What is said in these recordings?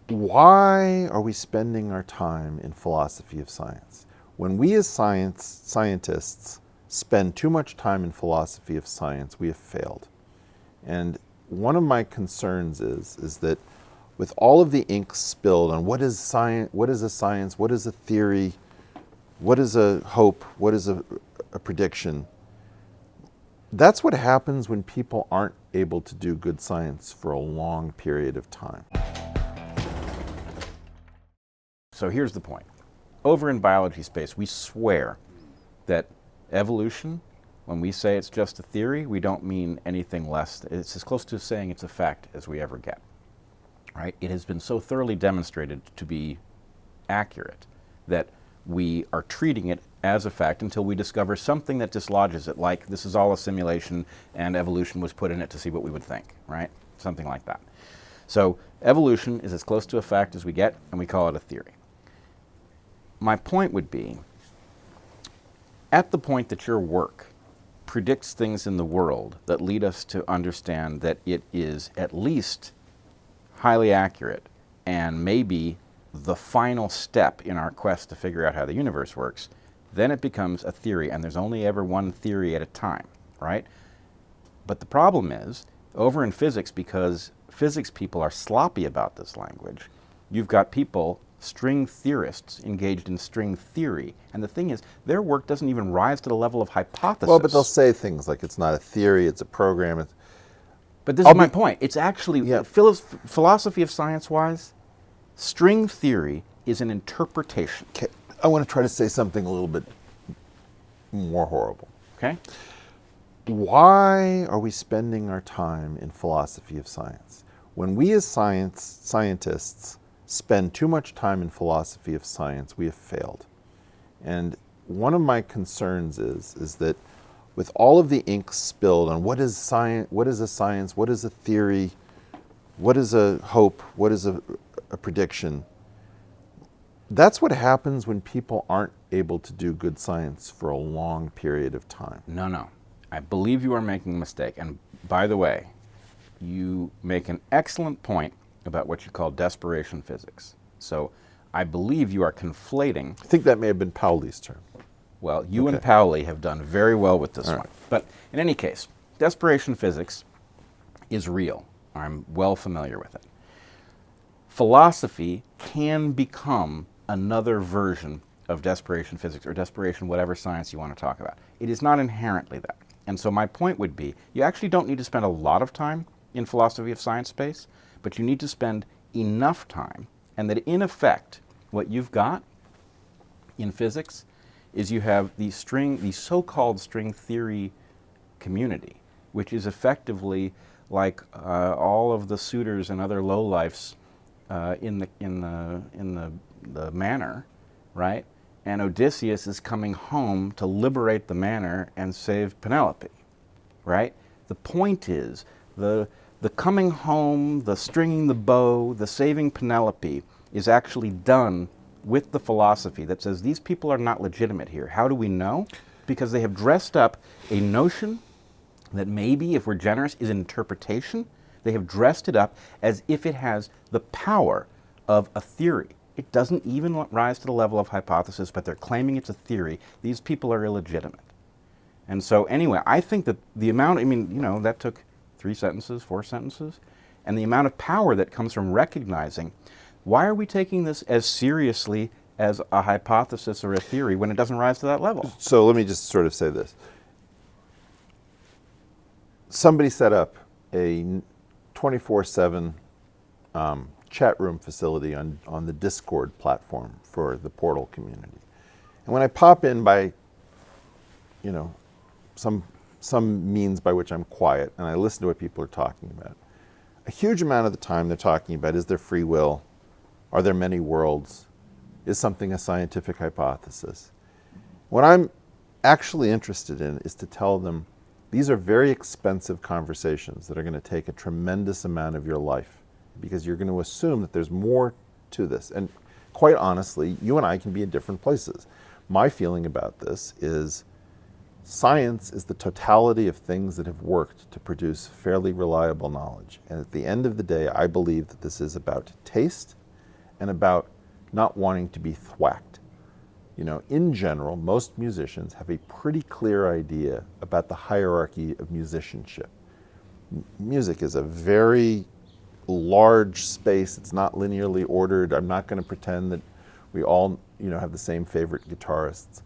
Why are we spending our time in philosophy of science? When we as scientists spend too much time in philosophy of science, we have failed. And one of my concerns is that with all of the ink spilled on what is science, what is a science, what is a theory, what is a hope, what is a prediction, that's what happens when people aren't able to do good science for a long period of time. So here's the point. Over in biology space, we swear that evolution, when we say it's just a theory, we don't mean anything less. It's as close to saying it's a fact as we ever get, right? It has been so thoroughly demonstrated to be accurate that we are treating it as a fact until we discover something that dislodges it, like this is all a simulation and evolution was put in it to see what we would think, right? Something like that. So evolution is as close to a fact as we get, and we call it a theory. My point would be, at the point that your work predicts things in the world that lead us to understand that it is at least highly accurate and maybe the final step in our quest to figure out how the universe works, then it becomes a theory, and there's only ever one theory at a time, right? But the problem is, over in physics, because physics people are sloppy about this language, you've got people, string theorists, engaged in string theory. And the thing is, their work doesn't even rise to the level of hypothesis. Well, but they'll say things like it's not a theory, it's a program. But this is my point. It's actually, philosophy of science-wise, string theory is an interpretation. Okay. I want to try to say something a little bit more horrible. Okay? Why are we spending our time in philosophy of science? When we as scientists spend too much time in philosophy of science, we have failed. And one of my concerns is that with all of the ink spilled on what is science, what is a science, what is a theory, what is a hope, what is a prediction, that's what happens when people aren't able to do good science for a long period of time. No. I believe you are making a mistake. And by the way, you make an excellent point about what you call desperation physics. So I believe you are conflating. I think that may have been Pauli's term. Well, you and Pauli have done very well with this one. But in any case, desperation physics is real. I'm well familiar with it. Philosophy can become another version of desperation physics or desperation whatever science you want to talk about. It is not inherently that. And so my point would be, you actually don't need to spend a lot of time in philosophy of science space, but you need to spend enough time, and that in effect, what you've got in physics is you have the so-called string theory community, which is effectively like all of the suitors and other lowlifes in the manor, right? And Odysseus is coming home to liberate the manor and save Penelope, right? The point is, the coming home, the stringing the bow, the saving Penelope is actually done with the philosophy that says these people are not legitimate here. How do we know? Because they have dressed up a notion that maybe, if we're generous, is an interpretation. They have dressed it up as if it has the power of a theory. It doesn't even rise to the level of hypothesis, but they're claiming it's a theory. These people are illegitimate. And so anyway, I think that the amount, that took 3 sentences, 4 sentences, and the amount of power that comes from recognizing, why are we taking this as seriously as a hypothesis or a theory when it doesn't rise to that level? So let me just sort of say this. Somebody set up a 24/7 chat room facility on the Discord platform for the Portal community. And when I pop in by, some means by which I'm quiet and I listen to what people are talking about, a huge amount of the time they're talking about, is there free will? Are there many worlds? Is something a scientific hypothesis? What I'm actually interested in is to tell them these are very expensive conversations that are going to take a tremendous amount of your life, because you're going to assume that there's more to this. And quite honestly, you and I can be in different places. My feeling about this is science is the totality of things that have worked to produce fairly reliable knowledge. And at the end of the day, I believe that this is about taste, and about not wanting to be thwacked. You know, in general, most musicians have a pretty clear idea about the hierarchy of musicianship. Music is a very large space. It's not linearly ordered. I'm not going to pretend that we all, you know, have the same favorite guitarists.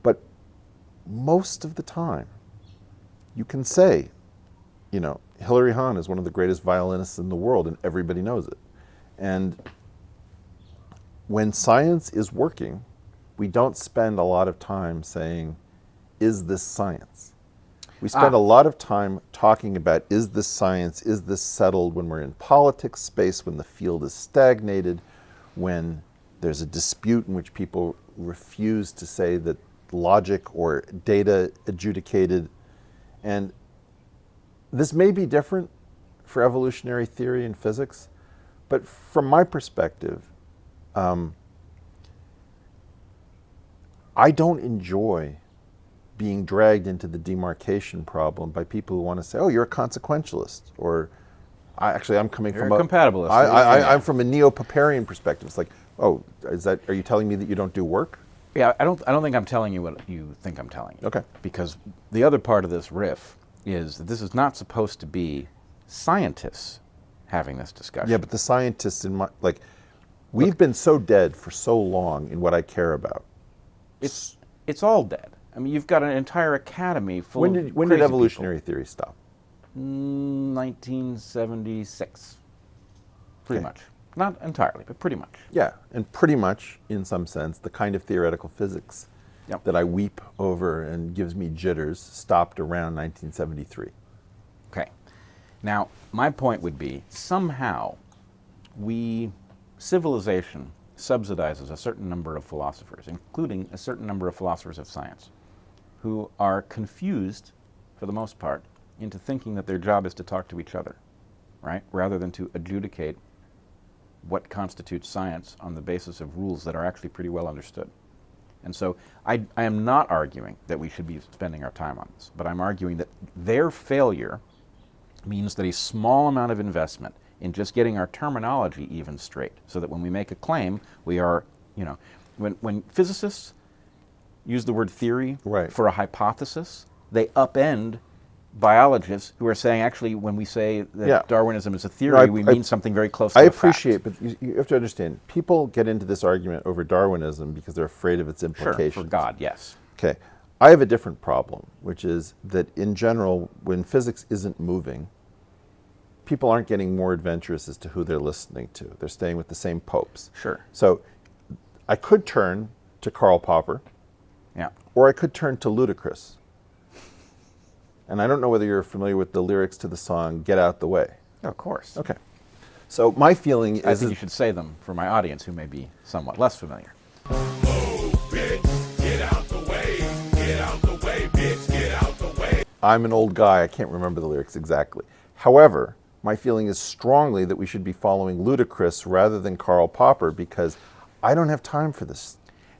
But most of the time, you can say, you know, Hilary Hahn is one of the greatest violinists in the world, and everybody knows it. And when science is working, we don't spend a lot of time saying, is this science? We spend a lot of time talking about, is this science, is this settled, when we're in politics space, when the field is stagnated, when there's a dispute in which people refuse to say that logic or data adjudicated. And this may be different for evolutionary theory and physics, but from my perspective, I don't enjoy being dragged into the demarcation problem by people who want to say, oh, you're a consequentialist, or I'm coming You're from a compatibilist. I'm from a neo-Popperian perspective. It's like, oh, are you telling me that you don't do work? Yeah, I don't think I'm telling you what you think I'm telling you. Okay. Because the other part of this riff is that this is not supposed to be scientists having this discussion. Yeah, but the scientists we've been so dead for so long in what I care about. It's all dead. I mean, you've got an entire academy full When of did crazy evolutionary theory stop? 1976. Pretty Okay. much. Not entirely, but pretty much. Yeah, and pretty much, in some sense, the kind of theoretical physics Yep. that I weep over and gives me jitters stopped around 1973. Okay. Now, my point would be, somehow, civilization subsidizes a certain number of philosophers, including a certain number of philosophers of science, who are confused, for the most part, into thinking that their job is to talk to each other, right? Rather than to adjudicate what constitutes science on the basis of rules that are actually pretty well understood. And so I am not arguing that we should be spending our time on this, but I'm arguing that their failure means that a small amount of investment in just getting our terminology even straight, so that when we make a claim, we are, you know, when physicists use the word theory Right. for a hypothesis, they upend biologists who are saying, actually, when we say that Yeah. Darwinism is a theory, we mean something very close to I a fact. appreciate, but you have to understand, people get into this argument over Darwinism because they're afraid of its Sure, implications. for God, yes. Okay. I have a different problem, which is that in general, when physics isn't moving, people aren't getting more adventurous as to who they're listening to. They're staying with the same popes. Sure. So I could turn to Karl Popper, Yeah. or I could turn to Ludacris. And I don't know whether you're familiar with the lyrics to the song Get Out the Way. Of course. Okay. So my feeling I is think you should say them for my audience who may be somewhat less familiar. I'm an old guy, I can't remember the lyrics exactly. However, my feeling is strongly that we should be following Ludacris rather than Karl Popper, because I don't have time for this.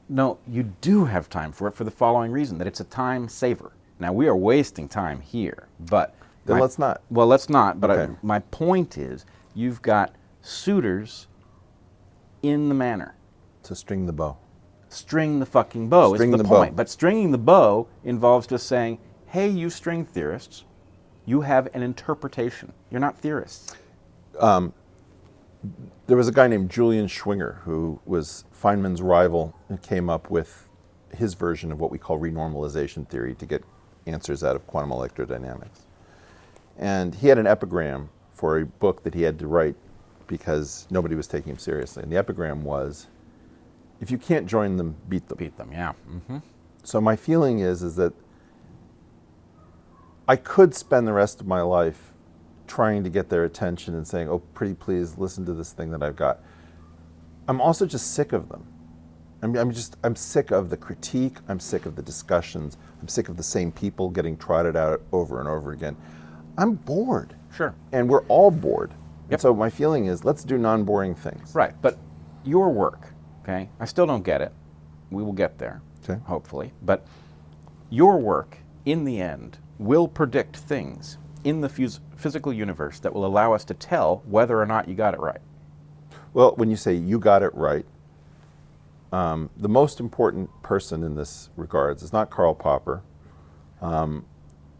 No, you do have time for it for the following reason, that it's a time saver. Now, we are wasting time here, but... Then let's not. Well, let's not, but Okay. my point is, you've got suitors in the manor. So string the bow. String the fucking bow String is the the bow. point. But stringing the bow involves just saying, hey, you string theorists, you have an interpretation. You're not theorists. There was a guy named Julian Schwinger who was Feynman's rival and came up with his version of what we call renormalization theory to get answers out of quantum electrodynamics. And he had an epigram for a book that he had to write because nobody was taking him seriously. And the epigram was, if you can't join them, beat them. Beat them, yeah. Mm-hmm. So my feeling is that I could spend the rest of my life trying to get their attention and saying, oh, pretty please, listen to this thing that I've got. I'm also just sick of them. I'm sick of the critique. I'm sick of the discussions. I'm sick of the same people getting trotted out over and over again. I'm bored. Sure. And we're all bored. Yep. And so my feeling is, let's do non-boring things. Right, but your work, okay, I still don't get it. We will get there, Okay. hopefully. But your work, in the end, will predict things in the physical universe that will allow us to tell whether or not you got it right. Well, when you say you got it right, the most important person in this regards is not Karl Popper,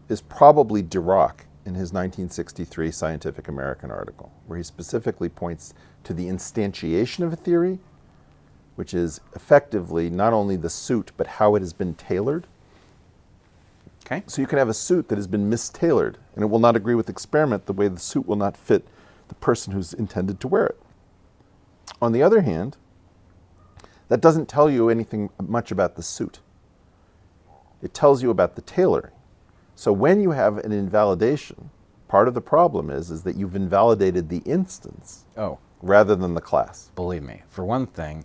is probably Dirac in his 1963 Scientific American article, where he specifically points to the instantiation of a theory, which is effectively not only the suit, but how it has been tailored. Okay. So you can have a suit that has been mistailored, and it will not agree with experiment the way the suit will not fit the person who's intended to wear it. On the other hand, that doesn't tell you anything much about the suit. It tells you about the tailoring. So when you have an invalidation, part of the problem is that you've invalidated the instance rather than the class. Believe me, for one thing,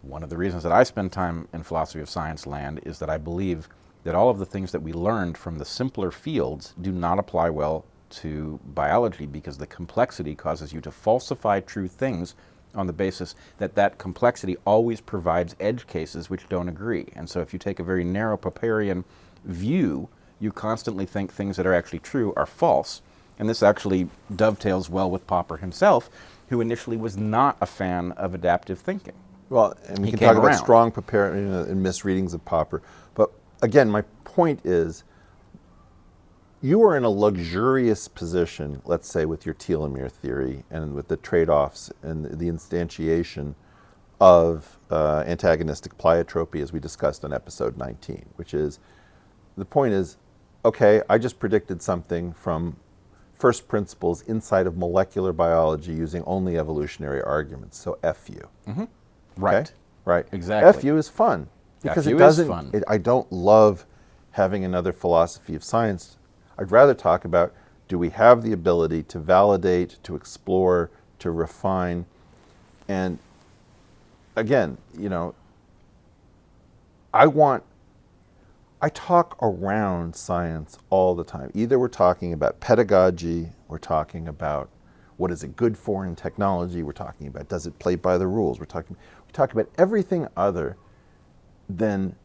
one of the reasons that I spend time in philosophy of science land is that I believe that all of the things that we learned from the simpler fields do not apply well to biology, because the complexity causes you to falsify true things on the basis that that complexity always provides edge cases which don't agree. And so if you take a very narrow Popperian view, you constantly think things that are actually true are false. And this actually dovetails well with Popper himself, who initially was not a fan of adaptive thinking. Well, and we He can came talk about around. strong Popperian and misreadings of Popper. But again, my point is, you are in a luxurious position, let's say, with your telomere theory and with the trade-offs and the instantiation of antagonistic pleiotropy, as we discussed on episode 19, which is, the point is, okay, I just predicted something from first principles inside of molecular biology using only evolutionary arguments, so F you. Mm-hmm. Right. Okay? Right. Exactly. FU is fun. Because FU it doesn't, is fun. I don't love having another philosophy of science. I'd rather talk about, do we have the ability to validate, to explore, to refine? And again, you know, I talk around science all the time. Either we're talking about pedagogy, we're talking about what is it good for in technology, we're talking about does it play by the rules, we talk about everything other than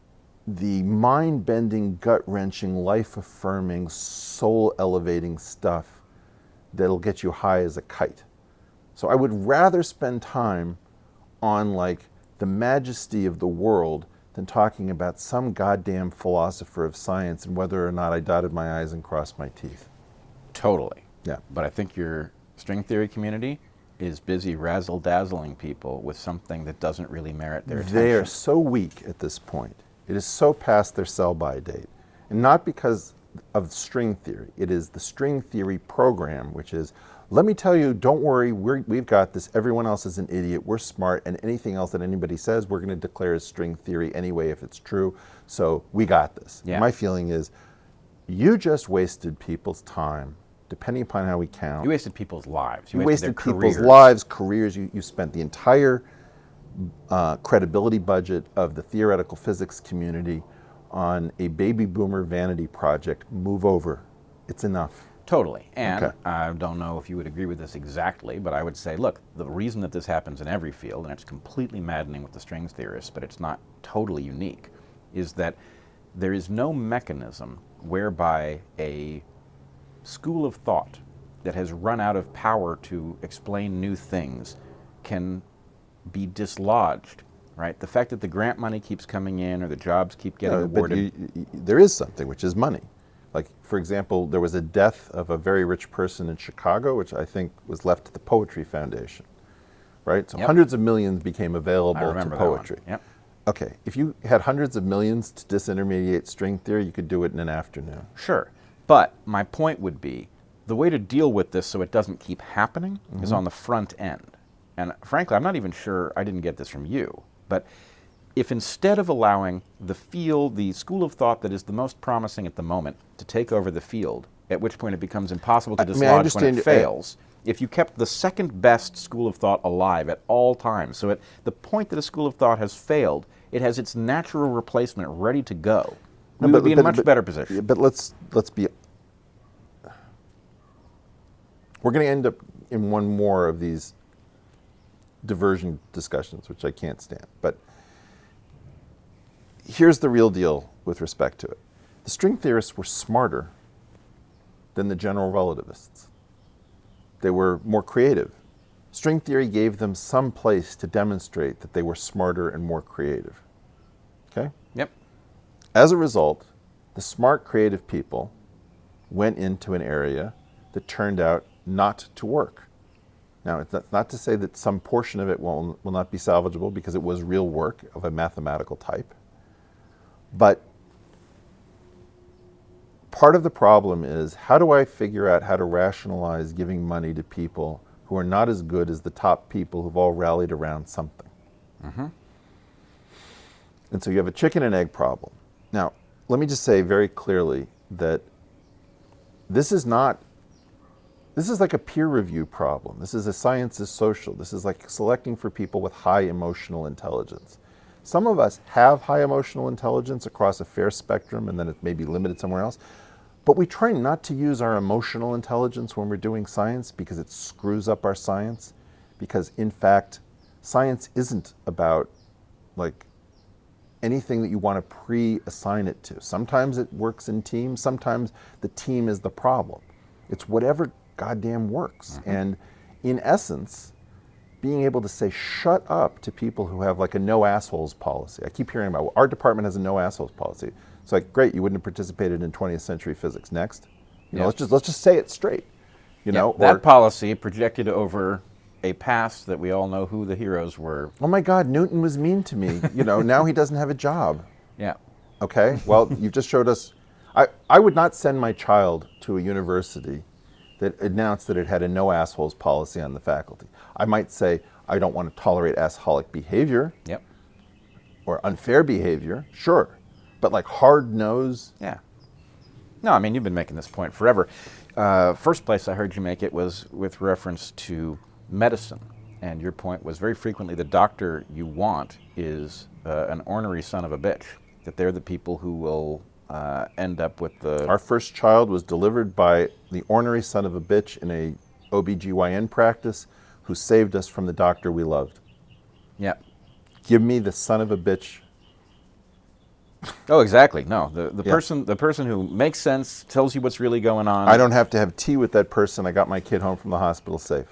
the mind-bending, gut-wrenching, life-affirming, soul-elevating stuff that'll get you high as a kite. So I would rather spend time on like the majesty of the world than talking about some goddamn philosopher of science and whether or not I dotted my I's and crossed my teeth. Totally. Yeah. But I think your string theory community is busy razzle-dazzling people with something that doesn't really merit their attention. They are so weak at this point. It is so past their sell-by date. And not because of string theory. It is the string theory program, which is, let me tell you, don't worry, we've got this. Everyone else is an idiot. We're smart. And anything else that anybody says, we're going to declare as string theory anyway if it's true. So we got this. Yeah. My feeling is, you just wasted people's time, depending upon how we count. You wasted people's lives. You wasted wasted their people's careers. lives, careers. You spent the entire credibility budget of the theoretical physics community on a baby boomer vanity project. Move over. It's enough. Totally. And Okay. I don't know if you would agree with this exactly, but I would say, look, the reason that this happens in every field, and it's completely maddening with the strings theorists, but it's not totally unique, is that there is no mechanism whereby a school of thought that has run out of power to explain new things can be dislodged, right? The fact that the grant money keeps coming in or the jobs keep getting awarded. But there is something, which is money. Like, for example, there was a death of a very rich person in Chicago, which I think was left to the Poetry Foundation, right? So Yep. hundreds of millions became I available to remember that one. poetry. Yep. Okay, if you had hundreds of millions to disintermediate string theory, you could do it in an afternoon. Sure. But my point would be, the way to deal with this so it doesn't keep happening is on the front end. And frankly, I'm not even sure, I didn't get this from you, but if instead of allowing the field, the school of thought that is the most promising at the moment, to take over the field, at which point it becomes impossible to I mean, I dislodge when understand it fails, if you kept the second best school of thought alive at all times, so at the point that a school of thought has failed, it has its natural replacement ready to go, we would be in a much better position. But let's be. We're going to end up in one more of these diversion discussions, which I can't stand. But here's the real deal with respect to it. The string theorists were smarter than the general relativists. They were more creative. String theory gave them some place to demonstrate that they were smarter and more creative. Okay? Yep. As a result, the smart, creative people went into an area that turned out not to work. Now, it's not to say that some portion of it will not be salvageable, because it was real work of a mathematical type. But part of the problem is, how do I figure out how to rationalize giving money to people who are not as good as the top people who've all rallied around something? Mm-hmm. And so you have a chicken and egg problem. Now, let me just say very clearly that this is like a peer review problem. This is a science is social. This is like selecting for people with high emotional intelligence. Some of us have high emotional intelligence across a fair spectrum, and then it may be limited somewhere else. But we try not to use our emotional intelligence when we're doing science, because it screws up our science. Because in fact, science isn't about like anything that you want to pre-assign it to. Sometimes it works in teams. Sometimes the team is the problem. It's whatever goddamn works. Mm-hmm. And in essence, being able to say shut up to people who have like a no assholes policy. I keep hearing about, our department has a no assholes policy. It's like, great, you wouldn't have participated in 20th century physics. Next. You know, let's just say it straight. You know, that policy projected over a past that we all know who the heroes were. Oh my God, Newton was mean to me. You know, now he doesn't have a job. Yeah. Okay, well, you've just showed us. I would not send my child to a university that announced that it had a no assholes policy on the faculty. I might say, I don't want to tolerate assholic behavior. Yep. Or unfair behavior, sure. But like hard nose. Yeah. No, I mean, you've been making this point forever. First place I heard you make it was with reference to medicine. And your point was very frequently the doctor you want is an ornery son of a bitch. That they're the people who will end up with the... Our first child was delivered by the ornery son of a bitch in a OBGYN practice who saved us from the doctor we loved. Yeah. Give me the son of a bitch. Oh, exactly. No, the person who makes sense, tells you what's really going on. I don't have to have tea with that person. I got my kid home from the hospital safe.